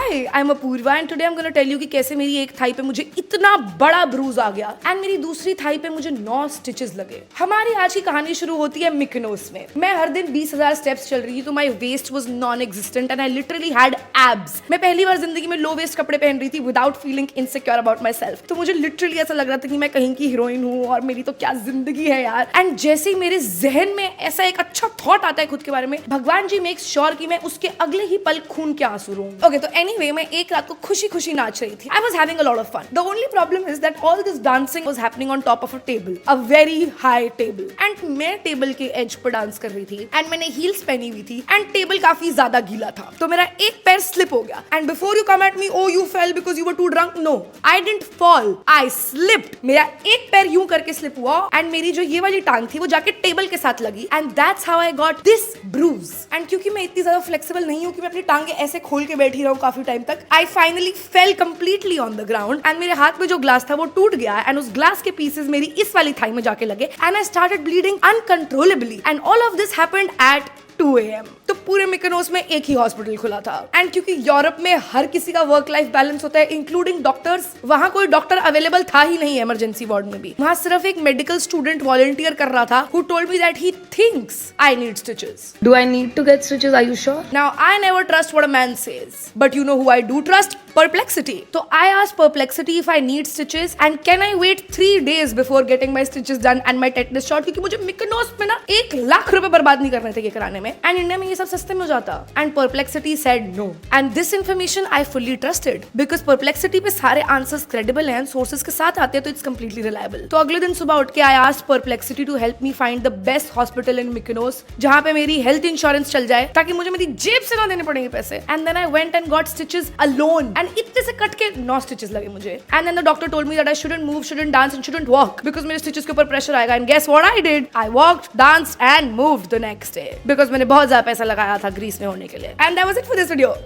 Hi, I am Apoorva and today I am gonna tell you कि कैसे मेरी एक थाई पे मुझे इतना बड़ा ब्रूज आ गया एंड मेरी दूसरी थाई पे मुझे 9 स्टिचेस लगे। हमारी आज की कहानी शुरू होती है मिकनोस में। मैं हर दिन 20,000 स्टेप्स चल रही थी तो my waist was non existent and I literally had abs. मैं पहली बार जिंदगी में लो वेस्ट कपड़े पहन रही थी without feeling insecure about my self. तो मुझे लिटरली ऐसा लग रहा था कि मैं कहीं की हीरोइन हूँ और मेरी तो क्या जिंदगी है यार। एंड जैसे ही मेरे जहन में ऐसा एक अच्छा थॉट आता है खुद के बारे में, भगवान जी मेक श्योर कि मैं उसके अगले ही पल खून के आंसू रोऊं। ओके, तो एनीवे मैं एक रात को खुशी खुशी नाच रही थी। I was having a lot of fun. The only problem is that all this dancing was happening on top of a table, a very high table. And मैं टेबल के एज पर डांस कर रही थी एंड मैंने heels पहनी हुई थी एंड टेबल काफी ज्यादा गीला था तो मेरा एक पैर स्लिप हो गया। And before you come at me, oh you fell because you were too drunk, no, I didn't fall, I slipped. मेरा एक पैर यूं करके स्लिप हुआ एंड मेरी जो ये वाली टांग थी वो जाके टेबल के साथ लगी and that's how I got this bruise. And क्योंकि मैं इतनी ज्यादा फ्लेक्सिबल नहीं हूँ कि मैं अपनी टांगे ऐसे खोल के बैठी रहूं काफी टाइम तक, I finally fail completely on the ground and मेरे हाथ में जो ग्लास था वो टूट गया एंड उस ग्लास के पीसेस मेरी इस वाली थाई में जाके लगे and I started bleeding uncontrollably and all of this happened at 2 AM। तो पूरे मिकनोस में एक ही हॉस्पिटल खुला था एंड क्योंकि यूरोप में हर किसी का वर्क लाइफ बैलेंस होता है इंक्लूडिंग डॉक्टर्स, वहां कोई डॉक्टर अवेलेबल था ही नहीं इमरजेंसी वार्ड में भी। वहां सिर्फ एक मेडिकल स्टूडेंट वॉलंटियर कर रहा था who told me that he thinks I need stitches. Do I need to get stitches? Are you sure? Now I never trust what a man says, but you know who I do trust? Perplexity. So I asked Perplexity if I need stitches and can I wait 3 days before getting my stitches done and my tetanus shot, क्योंकि मुझे मिकनोस में ना 1 लाख रुपए बर्बाद नहीं करने थे ये कराने में एंड इंडिया में ये सब सस्ते में हो जाता। And Perplexity said no and this information I fully trusted because Perplexity पे सारे आंसर्स क्रेडिबल हैं, सोर्सेज के साथ आते हैं तो इट्स कंप्लीटली रिलायबल। तो अगले दिन सुबह उठ के I asked Perplexity to help me find the best hospital in Mykonos जहाँ पे मेरी हेल्थ इंश्योरेंस चल जाए ताकि मुझे मेरी जेब से ना देने पड़ेंगे पैसे। And then I went and got stitches alone and इतने से कट के 9 स्टिचेस लगे मुझे। And then the doctor told me that I shouldn't move, shouldn't dance and shouldn't walk because मेरे स्टिचेस के ऊपर प्रेशर आएगा। And guess what I did, I walked, danced and moved the next day because मैंने बहुत ज्यादा पैसा लगाया था ग्रीस में होने के लिए। And that was it for this video.